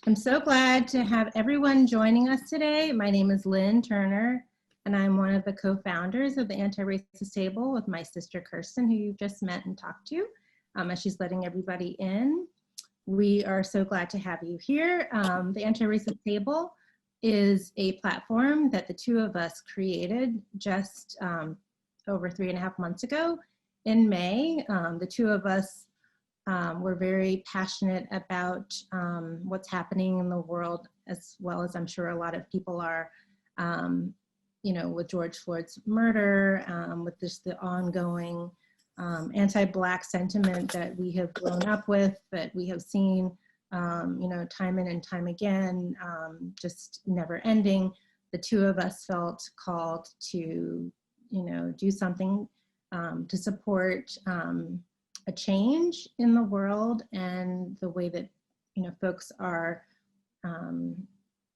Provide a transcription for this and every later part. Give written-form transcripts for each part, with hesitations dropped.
I'm so glad to have everyone joining us today. My name is Lynn Turner, and I'm one of the co-founders of the Anti-Racist Table with my sister Kirsten, who you just met and talked to, as she's letting everybody in. We are so glad to have you here. The Anti-Racist Table is a platform that the two of us created just over 3.5 months ago in May. The two of us we're very passionate about what's happening in the world, as well as I'm sure a lot of people are, you know, with George Floyd's murder, with just the ongoing anti-Black sentiment that we have grown up with, that we have seen, you know, time in and time again, just never ending. The two of us felt called to, you know, do something to support a change in the world and the way that, you know, folks are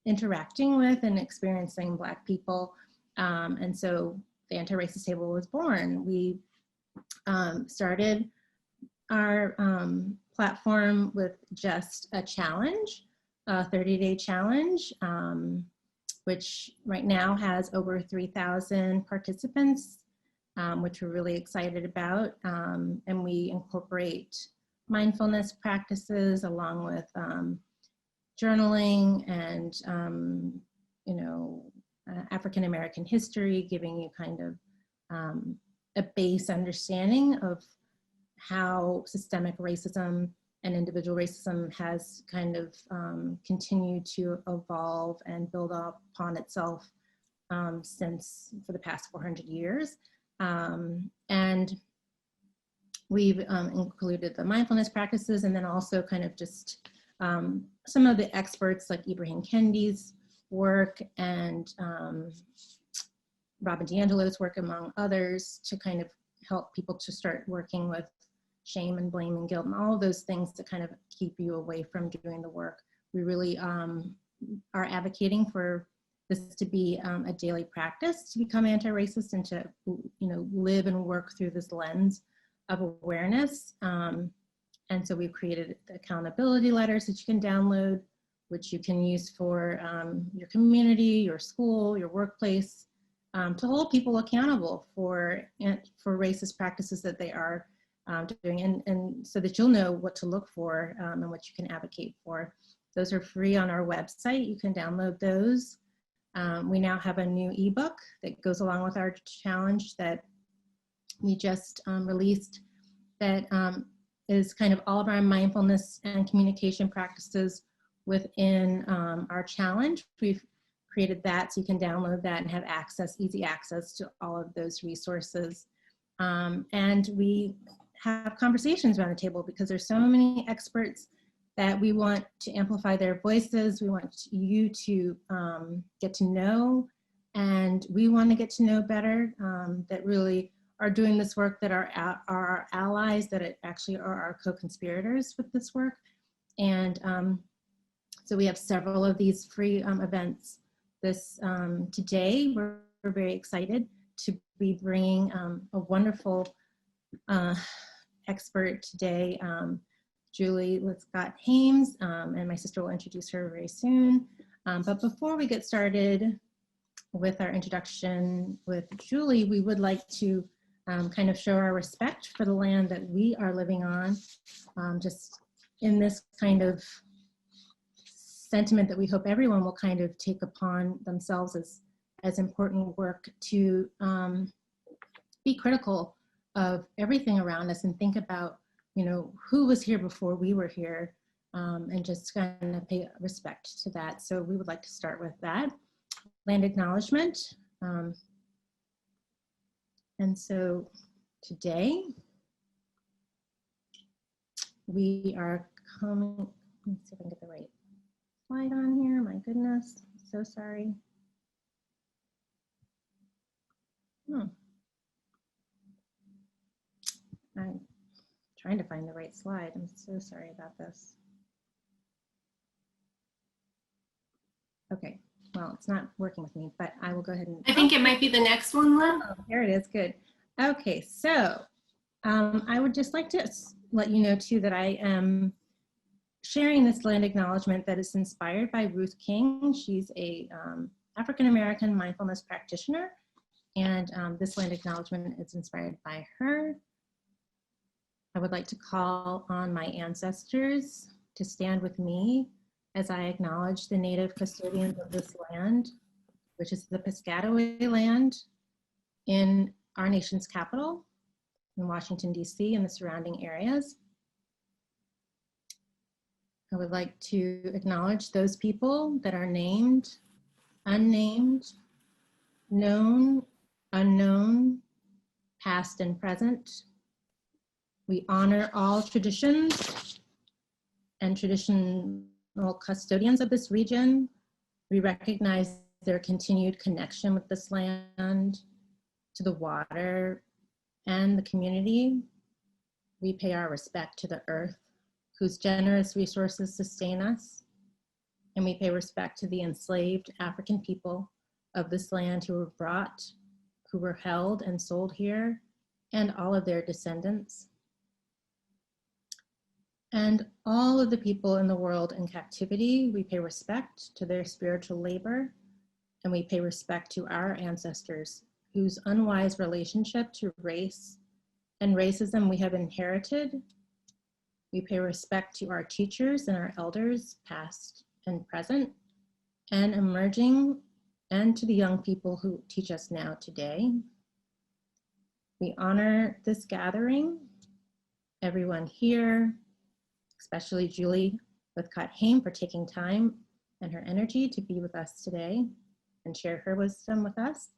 interacting with and experiencing Black people. And so the Anti-Racist Table was born. We started our platform with just a challenge, a 30-day challenge, which right now has over 3,000 participants, which we're really excited about. And we incorporate mindfulness practices along with journaling and, you know, African American history, giving you kind of a base understanding of how systemic racism and individual racism has kind of continued to evolve and build up upon itself since for the past 400 years. And we've included the mindfulness practices, and then also kind of just some of the experts like Ibrahim Kendi's work and Robin DiAngelo's work, among others, to kind of help people to start working with shame and blame and guilt and all of those things to kind of keep you away from doing the work. We really are advocating for this to be a daily practice to become anti-racist and to, you know, live and work through this lens of awareness. And so we've created accountability letters that you can download, which you can use for your community, your school, your workplace, to hold people accountable for racist practices that they are doing, and so that you'll know what to look for and what you can advocate for. Those are free on our website. You can download those. We now have a new ebook that goes along with our challenge that we just released that is kind of all of our mindfulness and communication practices within our challenge. We've created that so you can download that and have access, easy access to all of those resources. And we have conversations around the table because there's so many experts that we want to amplify their voices. We want you to get to know, and we want to get to know better, that really are doing this work, that are our allies, that actually are our co-conspirators with this work. And so we have several of these free events. This today, we're very excited to be bringing a wonderful expert today, Julie Lythcott-Haims, and my sister will introduce her very soon. But before we get started with our introduction with Julie, we would like to kind of show our respect for the land that we are living on, just in this kind of sentiment that we hope everyone will kind of take upon themselves as important work to be critical of everything around us and think about, you know, who was here before we were here, and just kind of pay respect to that. So we would like to start with that. Land acknowledgement. And so today we are coming, let me see if I can get the right slide on here. My goodness, so sorry. I'm trying to find the right slide. I'm so sorry about this. Okay, well, it's not working with me, but I will go ahead and. I think it might be the next one, Lynn. Oh, here it is, good. Okay, so I would just like to let you know too that I am sharing this land acknowledgement that is inspired by Ruth King. She's a African-American mindfulness practitioner, and this land acknowledgement is inspired by her. I would like to call on my ancestors to stand with me as I acknowledge the native custodians of this land, which is the Piscataway land in our nation's capital, in Washington, D.C. and the surrounding areas. I would like to acknowledge those people that are named, unnamed, known, unknown, past and present. We honor all traditions and traditional custodians of this region. We recognize their continued connection with this land, to the water, and the community. We pay our respect to the earth, whose generous resources sustain us. And we pay respect to the enslaved African people of this land who were brought, who were held and sold here, and all of their descendants. And all of the people in the world in captivity, we pay respect to their spiritual labor, and we pay respect to our ancestors whose unwise relationship to race and racism we have inherited. We pay respect to our teachers and our elders, past and present, and emerging, and to the young people who teach us now today. We honor this gathering, everyone here, especially Julie Lythcott-Haims for taking time and her energy to be with us today and share her wisdom with us.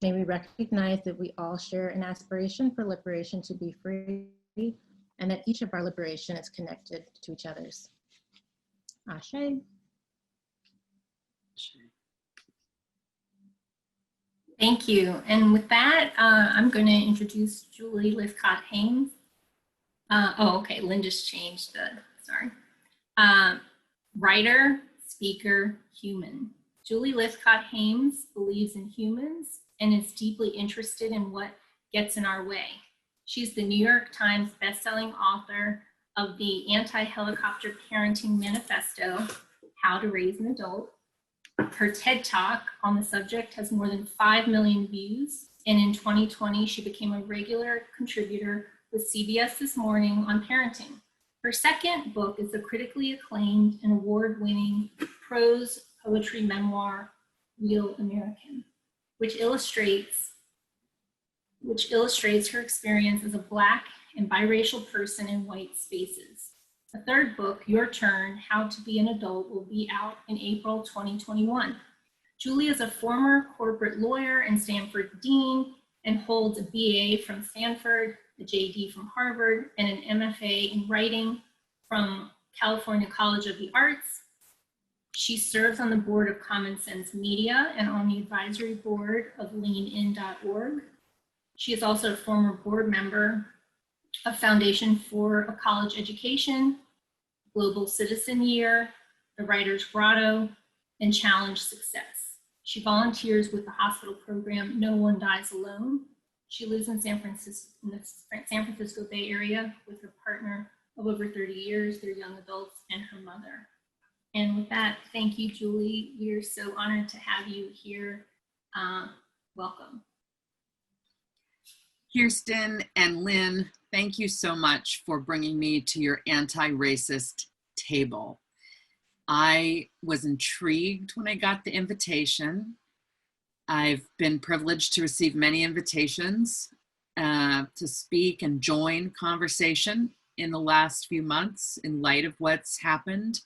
May we recognize that we all share an aspiration for liberation to be free, and that each of our liberation is connected to each other's. Ashe. Thank you. And with that, I'm going to introduce Julie Lythcott-Haims. Oh, okay, Lynn just changed the, sorry. Writer, speaker, human. Julie Lythcott-Haims believes in humans and is deeply interested in what gets in our way. She's the New York Times bestselling author of the Anti-Helicopter Parenting Manifesto, How to Raise an Adult. Her TED Talk on the subject has more than 5 million views, and in 2020, she became a regular contributor with CBS This Morning on parenting. Her second book is the critically acclaimed and award-winning prose poetry memoir, Real American, which illustrates her experience as a Black and biracial person in white spaces. The third book, Your Turn, How to Be an Adult, will be out in April 2021. Julie is a former corporate lawyer and Stanford dean and holds a BA from Stanford, a JD from Harvard, and an MFA in writing from California College of the Arts. She serves on the board of Common Sense Media and on the advisory board of leanin.org. She is also a former board member of Foundation for a College Education, Global Citizen Year, the Writers Grotto, and Challenge Success. She volunteers with the hospital program No One Dies Alone. She lives in San Francisco Bay Area with her partner of over 30 years, their young adults, and her mother. And with that, thank you, Julie. We are so honored to have you here. Welcome. Kirsten and Lynn, thank you so much for bringing me to your anti-racist table. I was intrigued when I got the invitation. I've been privileged to receive many invitations to speak and join conversation in the last few months in light of what's happened,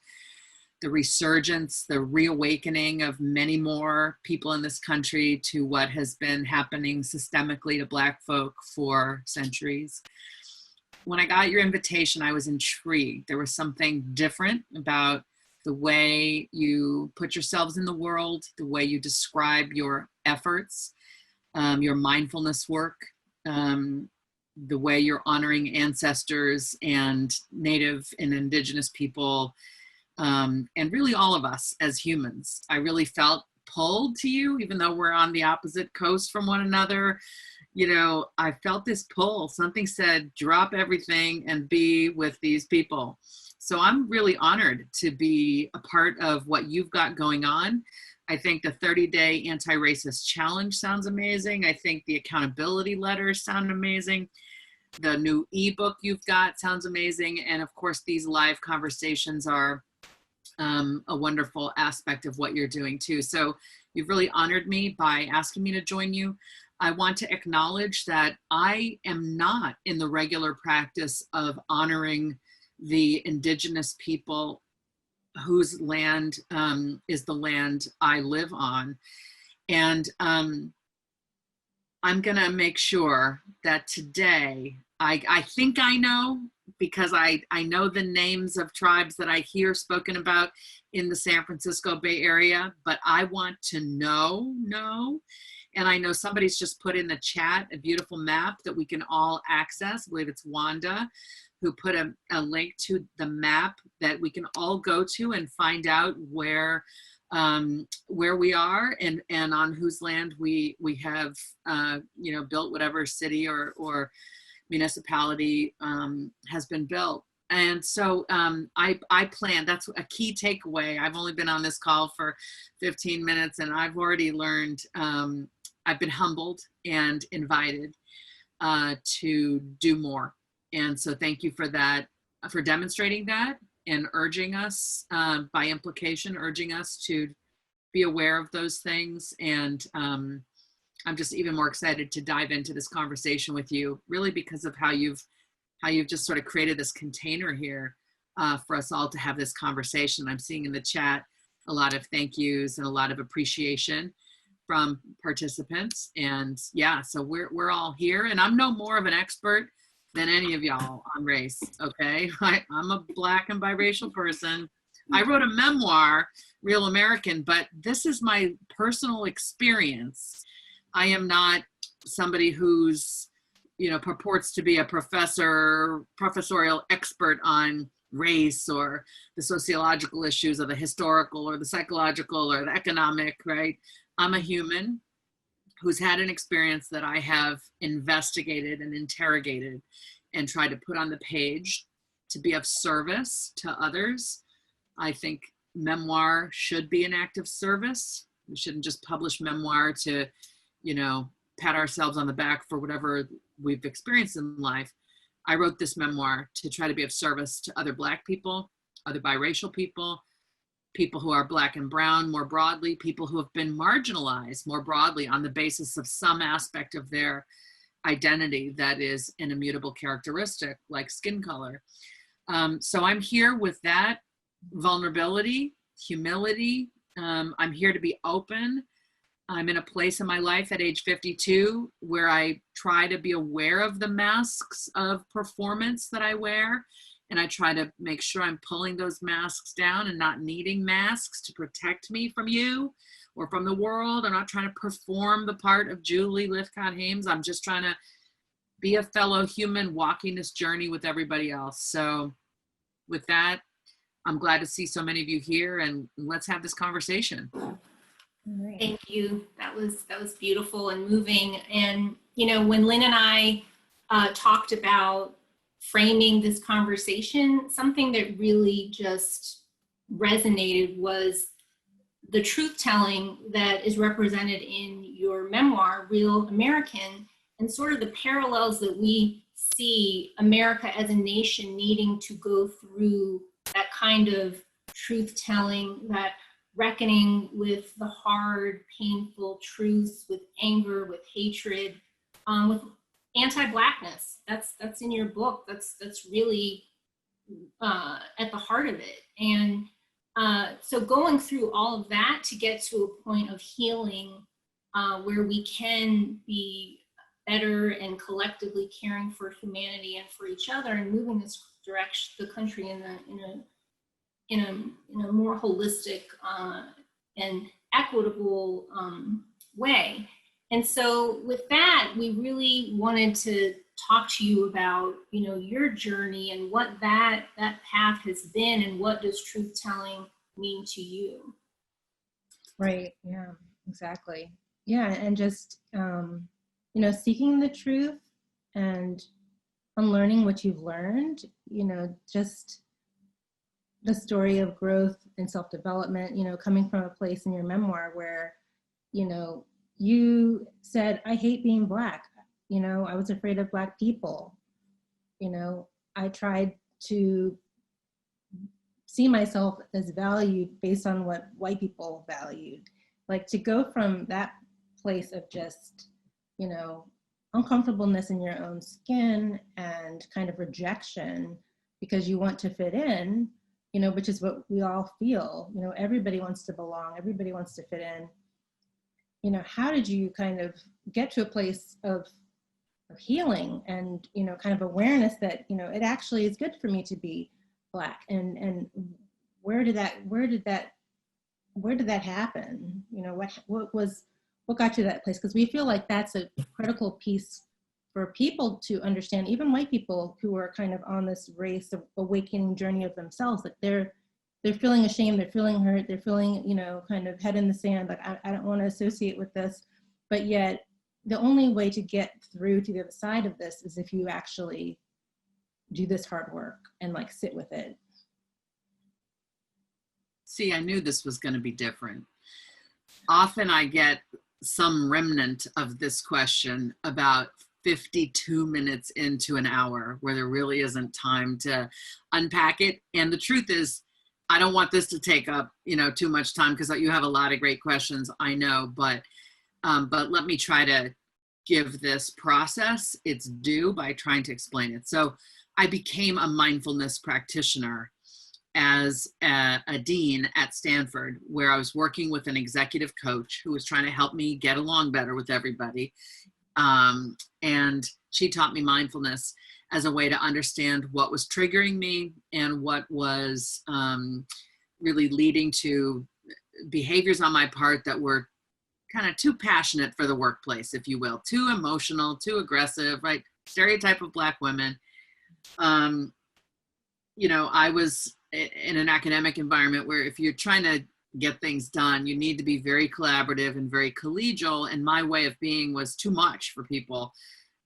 the resurgence, the reawakening of many more people in this country to what has been happening systemically to Black folk for centuries. When I got your invitation, I was intrigued. There was something different about the way you put yourselves in the world, the way you describe your efforts, your mindfulness work, the way you're honoring ancestors and Native and Indigenous people, and really all of us as humans. I really felt pulled to you, even though we're on the opposite coast from one another. You know, I felt this pull. Something said, drop everything and be with these people. So I'm really honored to be a part of what you've got going on. I think the 30-day anti-racist challenge sounds amazing. I think the accountability letters sound amazing. The new ebook you've got sounds amazing. And of course, these live conversations are a wonderful aspect of what you're doing too. So you've really honored me by asking me to join you. I want to acknowledge that I am not in the regular practice of honoring the indigenous people whose land is the land I live on. And I'm gonna make sure that today, I think I know, because I know the names of tribes that I hear spoken about in the San Francisco Bay Area, but I want to know. And I know somebody's just put in the chat a beautiful map that we can all access. I believe it's Wanda, who put a link to the map that we can all go to and find out where we are and on whose land we have built whatever city or municipality has been built. And so I plan, that's a key takeaway. I've only been on this call for 15 minutes and I've already learned, I've been humbled and invited to do more. And so thank you for that, for demonstrating that and urging us, by implication, urging us to be aware of those things. And I'm just even more excited to dive into this conversation with you, really because of how you've just sort of created this container here for us all to have this conversation. I'm seeing in the chat a lot of thank yous and a lot of appreciation from participants. And yeah, so we're all here, and I'm no more of an expert than any of y'all on race, okay? I'm a Black and biracial person. I wrote a memoir, Real American, but this is my personal experience. I am not somebody who's, purports to be a professorial expert on race or the sociological issues or the historical or the psychological or the economic, right? I'm a human who's had an experience that I have investigated and interrogated and tried to put on the page to be of service to others. I think memoir should be an act of service. We shouldn't just publish memoir to, pat ourselves on the back for whatever we've experienced in life. I wrote this memoir to try to be of service to other Black people, other biracial people, people who are Black and brown more broadly, people who have been marginalized more broadly on the basis of some aspect of their identity that is an immutable characteristic like skin color. So I'm here with that vulnerability, humility. I'm here to be open. I'm in a place in my life at age 52 where I try to be aware of the masks of performance that I wear. And I try to make sure I'm pulling those masks down and not needing masks to protect me from you or from the world. I'm not trying to perform the part of Julie Lythcott-Haims. I'm just trying to be a fellow human walking this journey with everybody else. So with that, I'm glad to see so many of you here, and let's have this conversation. Right. Thank you. That was beautiful and moving. And, when Lynn and I talked about framing this conversation, something that really just resonated was the truth-telling that is represented in your memoir, Real American, and sort of the parallels that we see America as a nation needing to go through that kind of truth-telling, that reckoning with the hard, painful truths, with anger, with hatred, with anti-Blackness. That's in your book. That's really at the heart of it. And so going through all of that to get to a point of healing where we can be better and collectively caring for humanity and for each other and moving this direction, the country in a more holistic and equitable way. And so with that, we really wanted to talk to you about, your journey and what that path has been, and what does truth-telling mean to you? Right. Yeah, exactly. Yeah. And just, seeking the truth and unlearning what you've learned, just the story of growth and self-development, you know, coming from a place in your memoir where, you know, you said, I hate being Black. You know, I was afraid of Black people. You know, I tried to see myself as valued based on what white people valued. Like, to go from that place of just, you know, uncomfortableness in your own skin and kind of rejection because you want to fit in, you know, which is what we all feel. You know, everybody wants to belong, everybody wants to fit in. You know, how did you kind of get to a place of healing and, you know, kind of awareness that, you know, it actually is good for me to be Black, and where did that happen? You know, what got you to that place? Because we feel like that's a critical piece for people to understand, even white people who are kind of on this race of awakening journey of themselves, that they're feeling ashamed, they're feeling hurt, they're feeling, you know, kind of head in the sand, like I don't want to associate with this. But yet the only way to get through to the other side of this is if you actually do this hard work and like sit with it. See, I knew this was going to be different. Often I get some remnant of this question about 52 minutes into an hour where there really isn't time to unpack it. And the truth is, I don't want this to take up, you know, too much time because you have a lot of great questions, I know, but let me try to give this process its due by trying to explain it. So I became a mindfulness practitioner as a dean at Stanford, where I was working with an executive coach who was trying to help me get along better with everybody. And she taught me mindfulness as a way to understand what was triggering me and what was really leading to behaviors on my part that were kind of too passionate for the workplace, if you will, too emotional, too aggressive, right? Stereotype of Black women. You know, I was in an academic environment where if you're trying to get things done, you need to be very collaborative and very collegial. And my way of being was too much for people.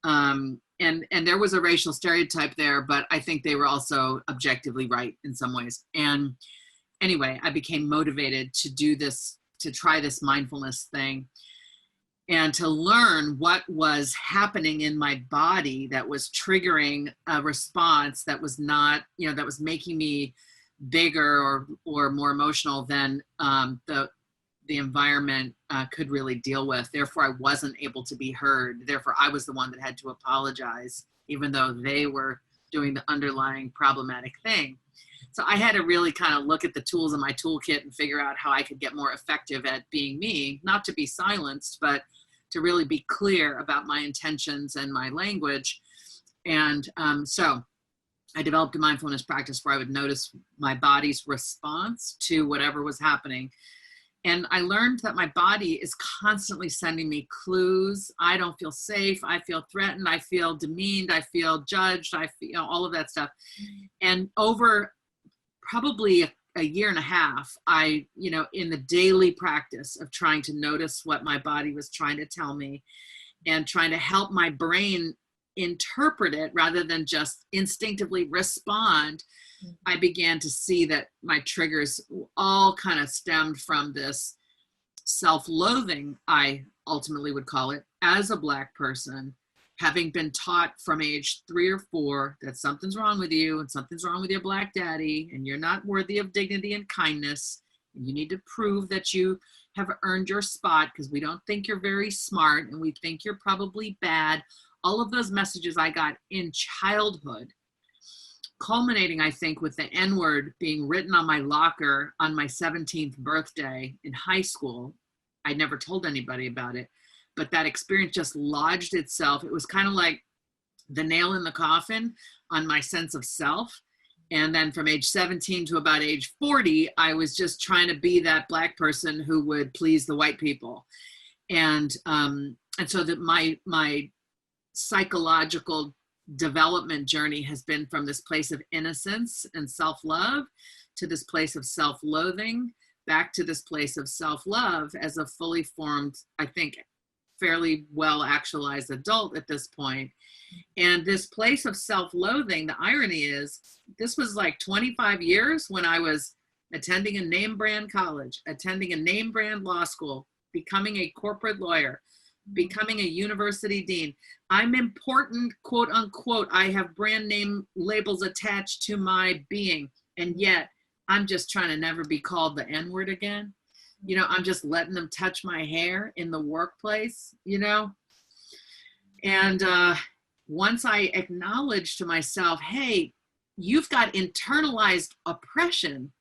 And there was a racial stereotype there, but I think they were also objectively right in some ways. And anyway, I became motivated to do this, to try this mindfulness thing and to learn what was happening in my body that was triggering a response that was not, you know, that was making me bigger or more emotional than the environment could really deal with. Therefore, I wasn't able to be heard. Therefore, I was the one that had to apologize, even though they were doing the underlying problematic thing. So I had to really kind of look at the tools in my toolkit and figure out how I could get more effective at being me, not to be silenced, but to really be clear about my intentions and my language. And so I developed a mindfulness practice where I would notice my body's response to whatever was happening. And I learned that my body is constantly sending me clues. I don't feel safe. I feel threatened. I feel demeaned. I feel judged. I feel, you know, all of that stuff. And over probably a year and a half, I, you know, in the daily practice of trying to notice what my body was trying to tell me and trying to help my brain interpret it rather than just instinctively respond, I began to see that my triggers all kind of stemmed from this self-loathing, I ultimately would call it, as a Black person, having been taught from age 3 or 4 that something's wrong with you and something's wrong with your Black daddy and you're not worthy of dignity and kindness. And you need to prove that you have earned your spot because we don't think you're very smart and we think you're probably bad. All of those messages I got in childhood, culminating, I think, with the N-word being written on my locker on my 17th birthday in high school. I never told anybody about it, but that experience just lodged itself. It was kind of like the nail in the coffin on my sense of self. And then from age 17 to about age 40, I was just trying to be that Black person who would please the white people. And so that my psychological development journey has been from this place of innocence and self-love to this place of self-loathing, back to this place of self-love as a fully formed, I think, fairly well actualized adult at this point. And this place of self-loathing, the irony is, this was like 25 years when I was attending a name brand college, attending a name brand law school, becoming a corporate lawyer, becoming a university dean. I'm important, quote unquote. I have brand name labels attached to my being. And yet I'm just trying to never be called the N-word again. You know, I'm just letting them touch my hair in the workplace, you know? And once I acknowledged to myself, hey, you've got internalized oppression.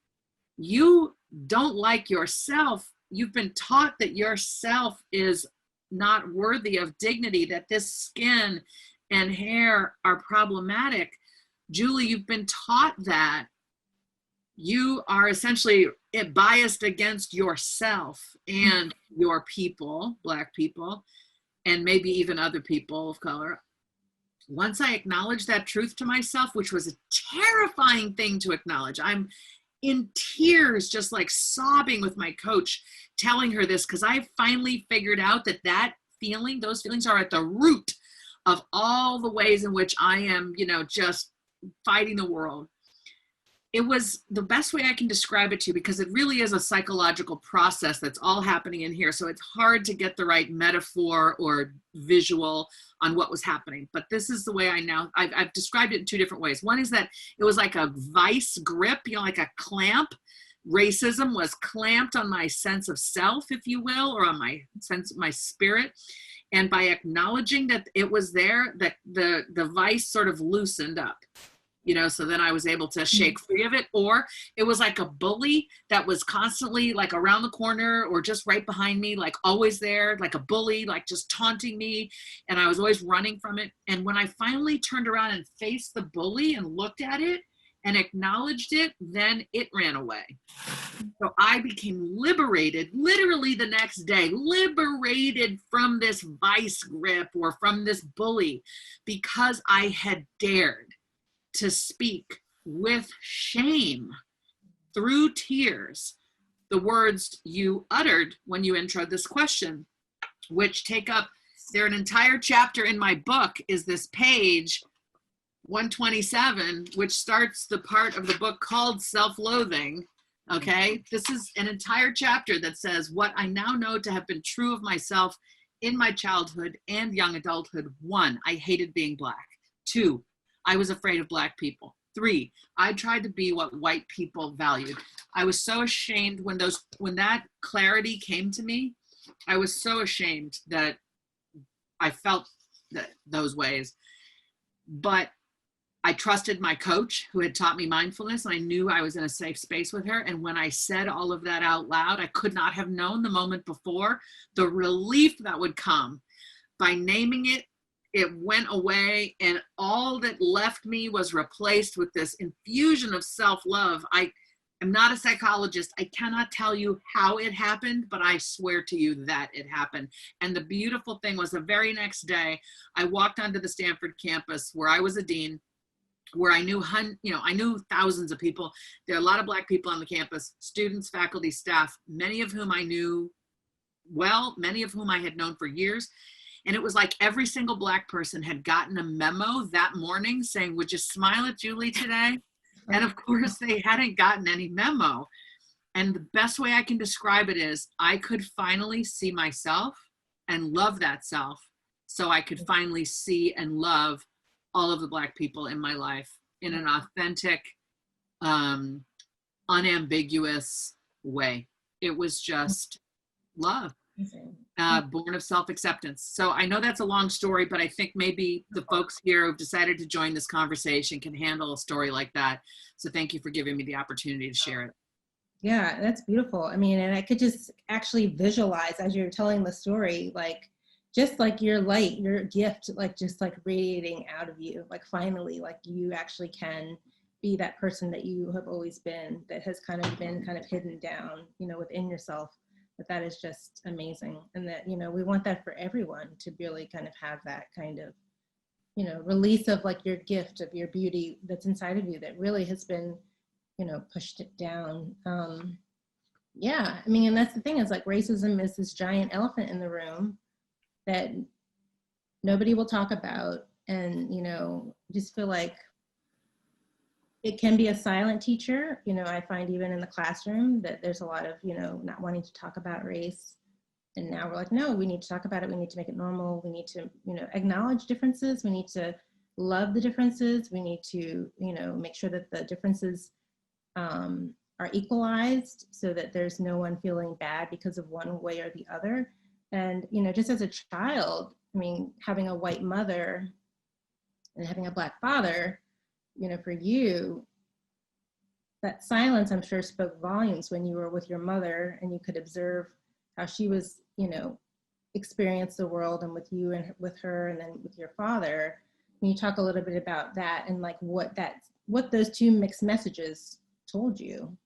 You don't like yourself. You've been taught that yourself is not worthy of dignity, that this skin and hair are problematic. Julie, you've been taught that. You are essentially biased against yourself and your people, Black people, and maybe even other people of color. Once I acknowledged that truth to myself, which was a terrifying thing to acknowledge, I'm in tears, just like sobbing with my coach, telling her this, because I finally figured out that those feelings are at the root of all the ways in which I am, you know, just fighting the world. It was the best way I can describe it to you, because it really is a psychological process that's all happening in here. So it's hard to get the right metaphor or visual on what was happening. But this is the way I've described it in two different ways. One is that it was like a vice grip, you know, like a clamp. Racism was clamped on my sense of self, if you will, or on my sense of my spirit. And by acknowledging that it was there, that the vice sort of loosened up. You know, so then I was able to shake free of it. Or it was like a bully that was constantly like around the corner or just right behind me, like always there, like a bully, like just taunting me. And I was always running from it. And when I finally turned around and faced the bully and looked at it and acknowledged it, then it ran away. So I became liberated, literally the next day, liberated from this vice grip or from this bully, because I had dared to speak with shame through tears the words you uttered when you introed this question, which take up, they're an entire chapter in my book, is this page 127, which starts the part of the book called Self-Loathing. Okay, this is an entire chapter that says what I now know to have been true of myself in my childhood and young adulthood. 1, I hated being Black. 2, I was afraid of Black people. 3, I tried to be what white people valued. I was so ashamed when that clarity came to me. I was so ashamed that I felt those ways. But I trusted my coach who had taught me mindfulness, and I knew I was in a safe space with her. And when I said all of that out loud, I could not have known the moment before the relief that would come. By naming it, it went away, and all that left me was replaced with this infusion of self-love. I am not a psychologist. I cannot tell you how it happened, but I swear to you that it happened. And the beautiful thing was the very next day, I walked onto the Stanford campus where I was a dean, where I knew, I knew thousands of people. There are a lot of Black people on the campus, students, faculty, staff, many of whom I knew well, many of whom I had known for years. And it was like every single Black person had gotten a memo that morning saying, would you smile at Julie today? And of course they hadn't gotten any memo. And the best way I can describe it is I could finally see myself and love that self. So I could finally see and love all of the Black people in my life in an authentic, unambiguous way. It was just love. Born of self-acceptance. So I know that's a long story, but I think maybe the folks here who've decided to join this conversation can handle a story like that. So thank you for giving me the opportunity to share it. Yeah, that's beautiful. I mean, and I could just actually visualize as you're telling the story, like, just like your light, your gift, like just like radiating out of you, like finally, like you actually can be that person that you have always been, that has kind of been hidden down, you know, within yourself. But that is just amazing. And that, you know, we want that for everyone to really kind of have that kind of, you know, release of like your gift of your beauty that's inside of you that really has been, you know, pushed it down. Yeah, I mean, and that's the thing is like racism is this giant elephant in the room, that nobody will talk about. And, you know, just feel like it can be a silent teacher. You know, I find even in the classroom that there's a lot of, you know, not wanting to talk about race. And now we're like, no, we need to talk about it. We need to make it normal. We need to, you know, acknowledge differences. We need to love the differences. We need to, you know, make sure that the differences are equalized so that there's no one feeling bad because of one way or the other. And, you know, just as a child, I mean, having a white mother and having a Black father, you know, for you, that silence, I'm sure, spoke volumes when you were with your mother and you could observe how she was, you know, experience the world, and with you and with her, and then with your father. Can you talk a little bit about that and like what those two mixed messages told you?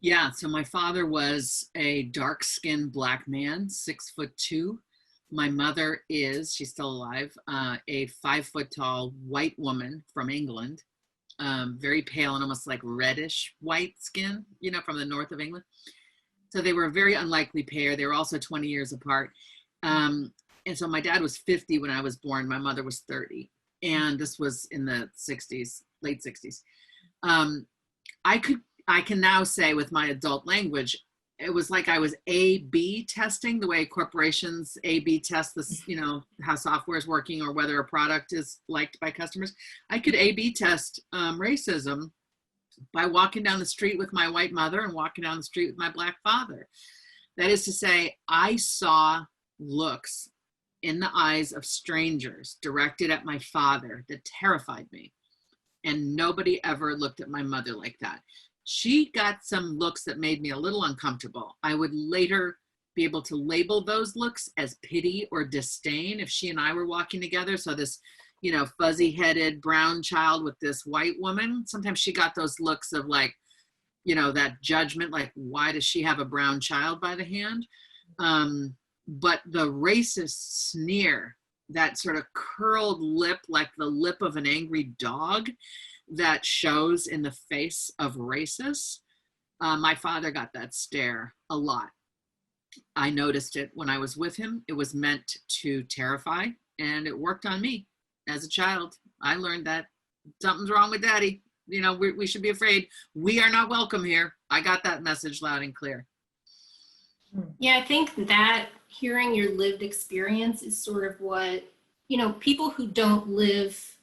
Yeah, so my father was a dark-skinned Black man, 6'2". My mother is, she's still alive, a 5-foot-tall white woman from England, very pale and almost like reddish white skin, you know, from the north of England. So they were a very unlikely pair. They were also 20 years apart. And so my dad was 50 when I was born. My mother was 30. And this was in the 60s, late 60s. I can now say with my adult language, it was like I was A/B testing, the way corporations A/B test this, you know, how software is working or whether a product is liked by customers. I could A/B test racism by walking down the street with my white mother and walking down the street with my Black father. That is to say, I saw looks in the eyes of strangers directed at my father that terrified me. And nobody ever looked at my mother like that. She got some looks that made me a little uncomfortable. I would later be able to label those looks as pity or disdain if she and I were walking together. So this, you know, fuzzy-headed brown child with this white woman, sometimes she got those looks of like, you know, that judgment, like, why does she have a brown child by the hand? But the racist sneer, that sort of curled lip, like the lip of an angry dog, that shows in the face of racists, my father got that stare a lot. I noticed it when I was with him. It was meant to terrify, and it worked on me. As a child, I learned that something's wrong with daddy. You know, we should be afraid. We are not welcome here. I got that message loud and clear. Yeah, I think that hearing your lived experience is sort of what, you know, people who don't live,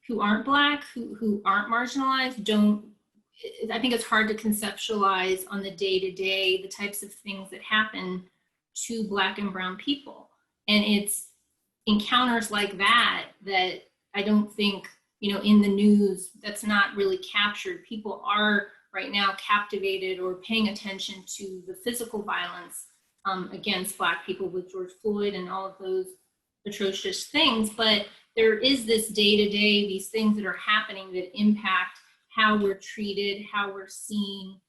who aren't Black, who aren't marginalized, don't, I think it's hard to conceptualize on the day-to-day the types of things that happen to Black and brown people. And it's encounters like that that I don't think, you know, in the news, that's not really captured. People are right now captivated or paying attention to the physical violence against Black people with George Floyd and all of those atrocious things. But there is this day-to-day, these things that are happening that impact how we're treated, how we're seen.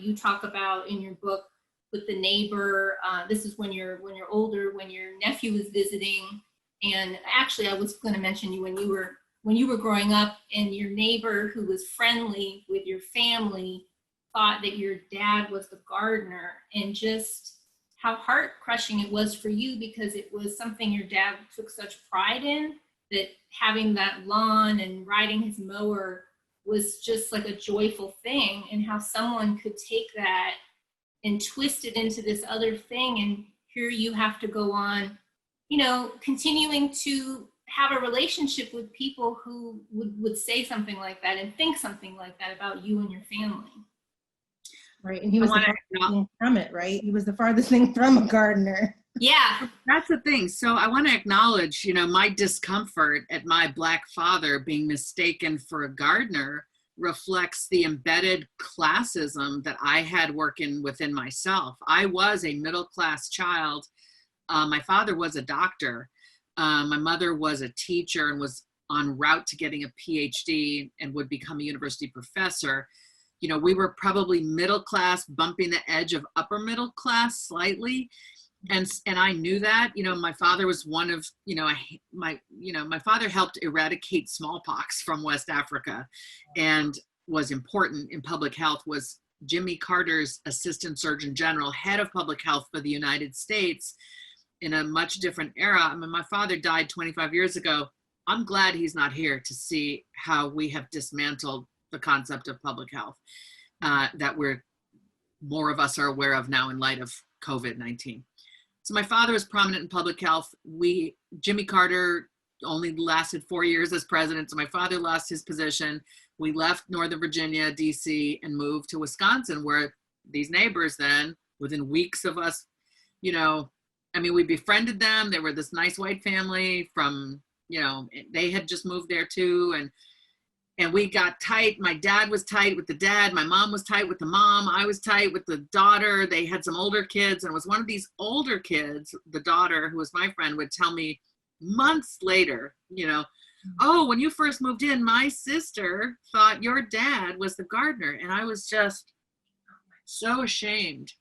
You talk about in your book with the neighbor, this is when you're older, when your nephew is visiting. And actually, I was going to mention you when you were growing up, and your neighbor who was friendly with your family thought that your dad was the gardener, and just how heart crushing it was for you, because it was something your dad took such pride in, that having that lawn and riding his mower was just like a joyful thing, and how someone could take that and twist it into this other thing. And here you have to go on, you know, continuing to have a relationship with people who would say something like that and think something like that about you and your family. Right, and he was the farthest thing from it, right? He was the farthest thing from a gardener. Yeah. That's the thing. So I want to acknowledge, you know, my discomfort at my Black father being mistaken for a gardener reflects the embedded classism that I had working within myself. I was a middle-class child. My father was a doctor. My mother was a teacher and was en route to getting a PhD and would become a university professor. You know, we were probably middle class, bumping the edge of upper middle class slightly. And I knew that. You know, my father was one of, my father helped eradicate smallpox from West Africa and was important in public health, was Jimmy Carter's assistant surgeon general, head of public health for the United States. in a much different era. I mean, my father died 25 years ago. I'm glad he's not here to see how we have dismantled the concept of public health that more of us are aware of now in light of COVID-19. So my father was prominent in public health. Jimmy Carter only lasted 4 years as president. So my father lost his position. We left Northern Virginia, DC, and moved to Wisconsin, where these neighbors then, within weeks of us, you know, I mean, we befriended them. They were this nice white family from, you know, they had just moved there too. And we got tight. My dad was tight with the dad. My mom was tight with the mom. I was tight with the daughter. They had some older kids. And it was one of these older kids, the daughter, who was my friend, would tell me months later, you know, oh, when you first moved in, my sister thought your dad was the gardener. And I was just so ashamed,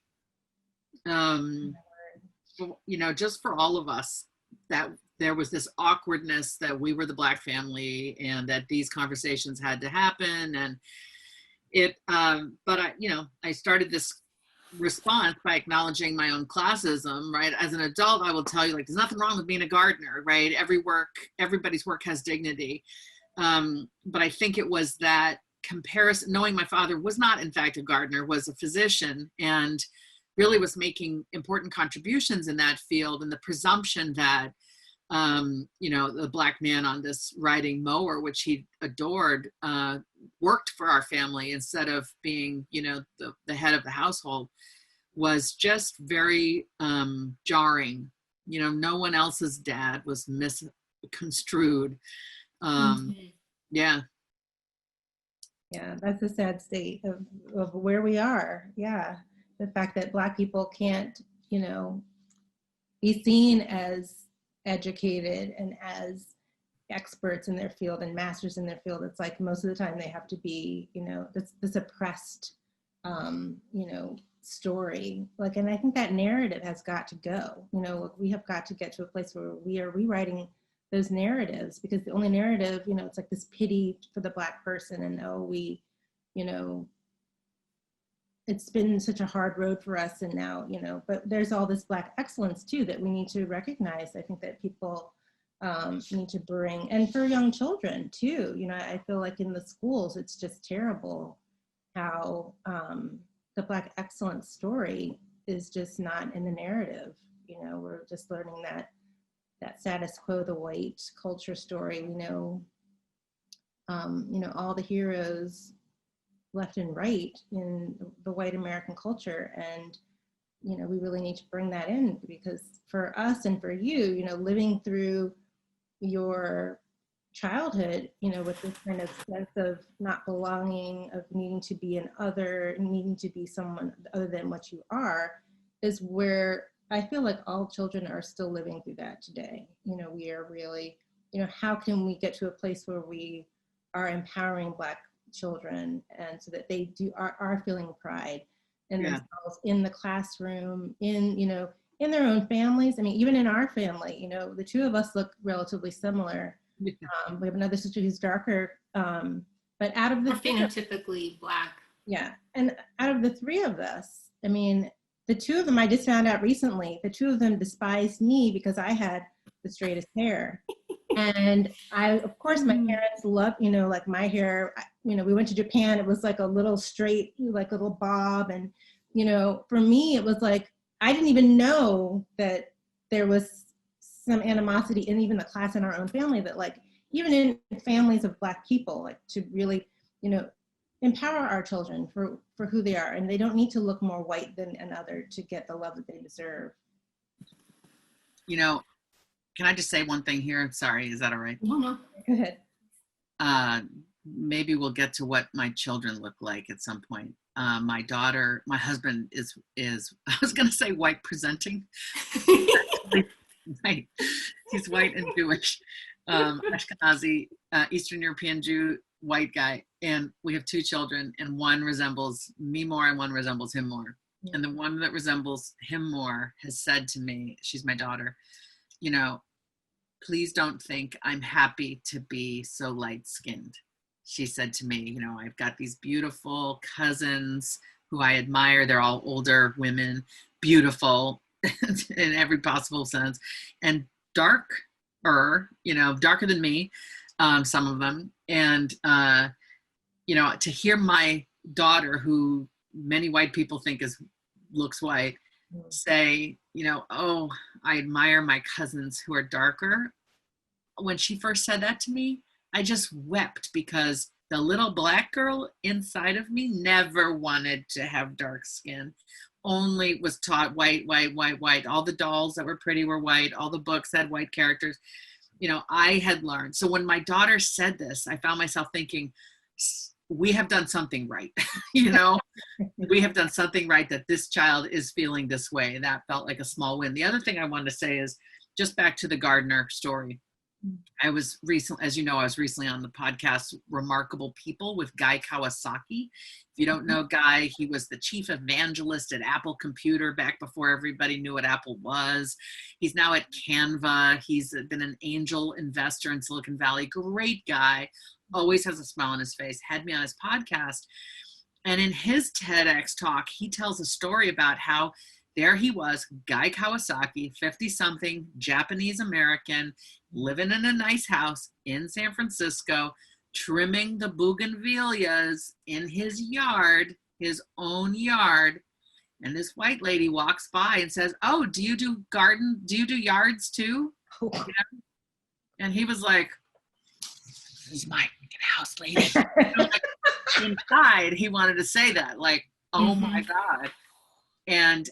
you know, just for all of us, that there was this awkwardness that we were the Black family and that these conversations had to happen. And but I started this response by acknowledging my own classism, right? As an adult, I will tell you, like, there's nothing wrong with being a gardener, right? Everybody's work has dignity. But I think it was that comparison, knowing my father was not, in fact, a gardener, was a physician, and really was making important contributions in that field, and the presumption that, you know, the Black man on this riding mower, which he adored, worked for our family instead of being, you know, the head of the household, was just very jarring. You know, no one else's dad was misconstrued. Yeah. Yeah, that's a sad state of where we are. Yeah. The fact that Black people can't, you know, be seen as educated and as experts in their field and masters in their field. It's like most of the time they have to be, you know, this oppressed, you know, story. Like, and I think that narrative has got to go. You know, we have got to get to a place where we are rewriting those narratives, because the only narrative, you know, it's like this pity for the Black person, and you know, it's been such a hard road for us, and now, you know, but there's all this Black excellence too that we need to recognize. I think that people need to bring, and for young children too, you know, I feel like in the schools, it's just terrible how the Black excellence story is just not in the narrative. You know, we're just learning that status quo, the white culture story. We know, you know, all the heroes left and right in the white American culture. And, you know, we really need to bring that in, because for us and for you, you know, living through your childhood, you know, with this kind of sense of not belonging, of needing to be an other, needing to be someone other than what you are, is where I feel like all children are still living through that today. You know, we are really, you know, how can we get to a place where we are empowering Black children, and so that they are feeling pride in themselves, in the classroom, in, you know, in their own families. I mean, even in our family, you know, the two of us look relatively similar. We have another sister who's darker, but out of the phenotypically Black. Yeah, and out of the three of us, I mean, the two of them, I just found out recently, the two of them despised me because I had the straightest hair. And of course, my parents loved, you know, like my hair, you know, we went to Japan, it was like a little straight, like a little bob. And, you know, for me, it was like, I didn't even know that there was some animosity in even the class in our own family, that like, even in families of Black people, like to really, you know, empower our children for who they are. And they don't need to look more white than another to get the love that they deserve. You know, can I just say one thing here? Sorry, is that all right? No. Go ahead. Maybe we'll get to what my children look like at some point. My husband is I was going to say white presenting. Right. He's white and Jewish, Ashkenazi, Eastern European Jew, white guy. And we have two children, and one resembles me more and one resembles him more. Yeah. And the one that resembles him more has said to me, she's my daughter, you know, please don't think I'm happy to be so light-skinned. She said to me, you know, I've got these beautiful cousins who I admire. They're all older women, beautiful, in every possible sense, and darker, darker than me, some of them. And, to hear my daughter, who many white people think looks white, say, oh, I admire my cousins who are darker. When she first said that to me, I just wept, because the little Black girl inside of me never wanted to have dark skin, only was taught white, white, white, white. All the dolls that were pretty were white. All the books had white characters. I had learned. So when my daughter said this, I found myself thinking, we have done something right. We have done something right, that this child is feeling this way. That felt like a small win. The other thing I wanted to say is, just back to the gardener story. I was recently, as you know, I was recently on the podcast Remarkable People with Guy Kawasaki. If you don't know Guy, he was the chief evangelist at Apple Computer back before everybody knew what Apple was. He's now at Canva. He's been an angel investor in Silicon Valley. Great guy, always has a smile on his face, had me on his podcast. And in his TEDx talk, he tells a story about how there he was, Guy Kawasaki, 50-something, Japanese American, living in a nice house in San Francisco, trimming the bougainvilleas in his yard, his own yard. And this white lady walks by and says, oh, do you do yards too? And he was like, this is my house, lady. Inside, he wanted to say that, like, oh my God. And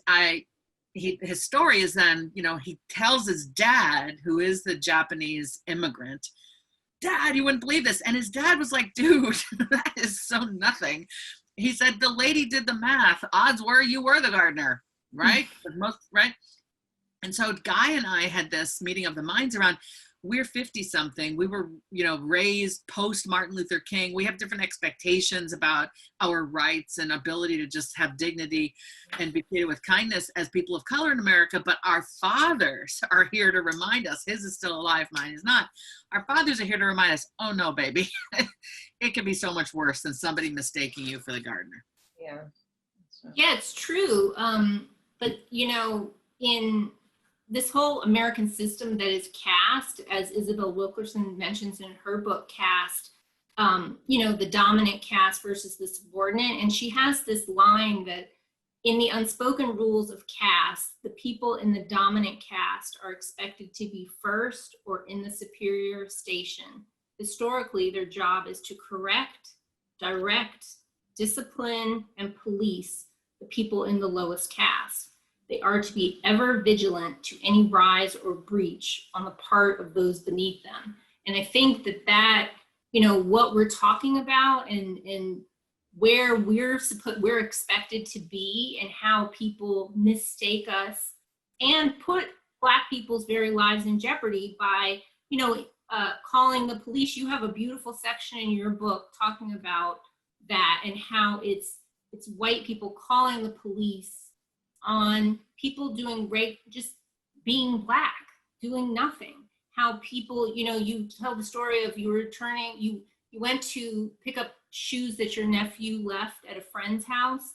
his story is then, he tells his dad, who is the Japanese immigrant, Dad, you wouldn't believe this. And his dad was like, dude, that is so nothing. He said, the lady did the math. Odds were you were the gardener, right? Right. And so Guy and I had this meeting of the minds around, we're 50-something. We were, raised post Martin Luther King. We have different expectations about our rights and ability to just have dignity and be treated with kindness as people of color in America. But our fathers are here to remind us, his is still alive, mine is not. Our fathers are here to remind us, oh no, baby, it can be so much worse than somebody mistaking you for the gardener. Yeah. Yeah, it's true. But, in this whole American system that is cast, as Isabel Wilkerson mentions in her book, Caste, the dominant caste versus the subordinate. And she has this line that in the unspoken rules of caste, the people in the dominant caste are expected to be first or in the superior station. Historically, their job is to correct, direct, discipline, and police the people in the lowest caste. They are to be ever vigilant to any rise or breach on the part of those beneath them. And I think that what we're talking about and where we're expected to be, and how people mistake us and put Black people's very lives in jeopardy by, calling the police. You have a beautiful section in your book talking about that, and how it's white people calling the police on people doing rape, just being Black, doing nothing. How people, you tell the story of you went to pick up shoes that your nephew left at a friend's house,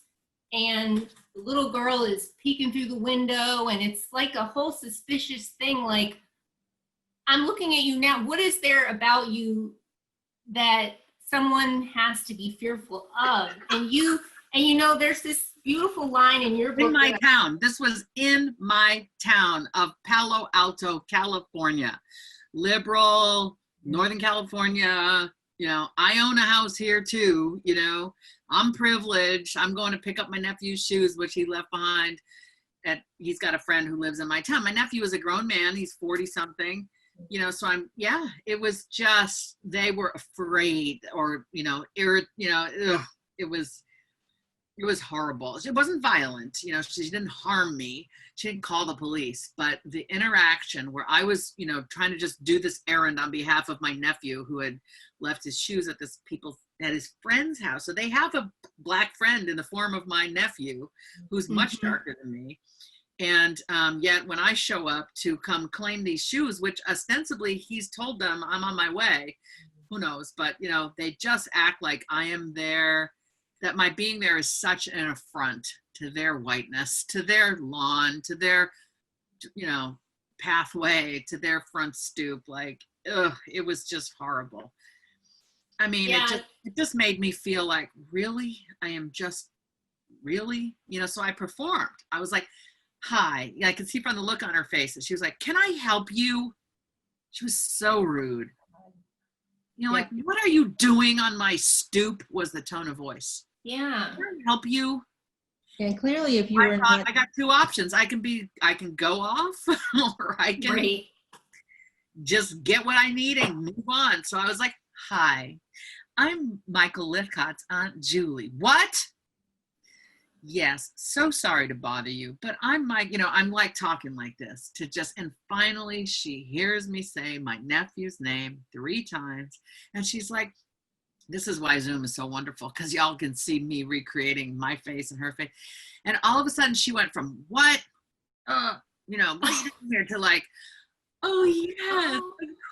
and the little girl is peeking through the window, and it's like a whole suspicious thing, like, I'm looking at you now, what is there about you that someone has to be fearful of? And there's this beautiful line in your book. In my town. This was in my town of Palo Alto, California. Liberal, Northern California. I own a house here too. I'm privileged. I'm going to pick up my nephew's shoes, which he left behind. He's got a friend who lives in my town. My nephew is a grown man. He's 40-something. So it was just, they were afraid, or, it was horrible. It wasn't violent. She didn't harm me. She didn't call the police. But the interaction where I was, trying to just do this errand on behalf of my nephew, who had left his shoes at his friend's house. So they have a Black friend in the form of my nephew, who's much darker than me. And yet when I show up to come claim these shoes, which ostensibly he's told them I'm on my way, who knows? But, they just act like I am there, that my being there is such an affront to their whiteness, to their lawn, to their you know, pathway to their front stoop. Like, ugh, it was just horrible. I mean, Yeah. it just made me feel like, really? I am just, really? You know, so I performed. I was like, hi. I could see from the look on her face. And she was like, can I help you? She was so rude. You know, like, what are you doing on my stoop was the tone of voice. Yeah. Can I help you? And clearly, if you were I not, got two options. I can go off or I can Right. just get what I need and move on. So I was like, hi, I'm Michael Lythcott's Aunt Julie. What? Yes, so sorry to bother you, but I'm Mike, you know, I'm like talking like this to just, and finally she hears me say my nephew's name 3 times. And she's like, this is why Zoom is so wonderful, because y'all can see me recreating my face and her face. And all of a sudden she went from what, you know, what are you doing here, to like, oh yes, of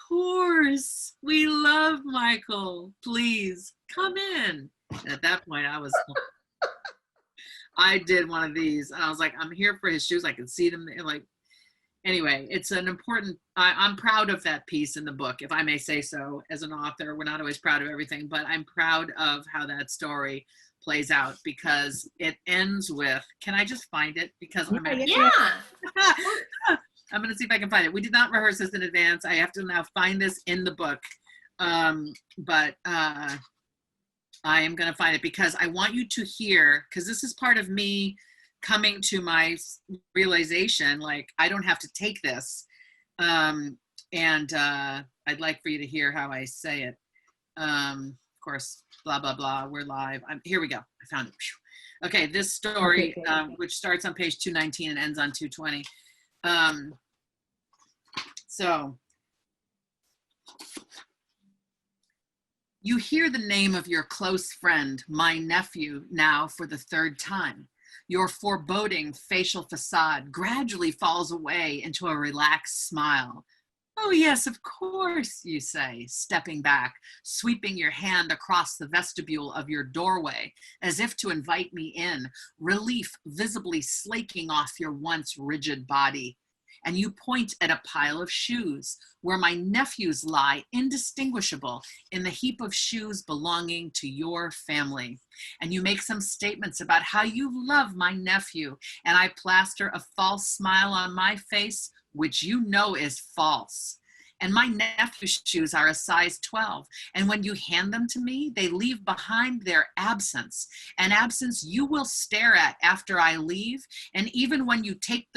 course. We love Michael. Please come in. And at that point I did one of these and I was like, I'm here for his shoes. I can see them. Like, anyway, it's an important, I'm proud of that piece in the book, if I may say so. As an author, we're not always proud of everything, but I'm proud of how that story plays out, because it ends with, can I just find it? Because I'm going to see if I can find it. We did not rehearse this in advance. I have to now find this in the book. But I am going to find it, because I want you to hear, because this is part of me coming to my realization, like, I don't have to take this. And I'd like for you to hear how I say it. Of course, blah, blah, blah, we're live. Here we go. I found it. Okay, this story, which starts on page 219 and ends on 220. So, you hear the name of your close friend, my nephew, now for the 3rd time. Your foreboding facial facade gradually falls away into a relaxed smile. Oh yes, of course, you say, stepping back, sweeping your hand across the vestibule of your doorway, as if to invite me in, relief visibly slaking off your once rigid body. And you point at a pile of shoes where my nephews lie indistinguishable in the heap of shoes belonging to your family. And you make some statements about how you love my nephew, and I plaster a false smile on my face, which you know is false. And my nephew's shoes are a size 12. And when you hand them to me, they leave behind their absence, an absence you will stare at after I leave. And even when you take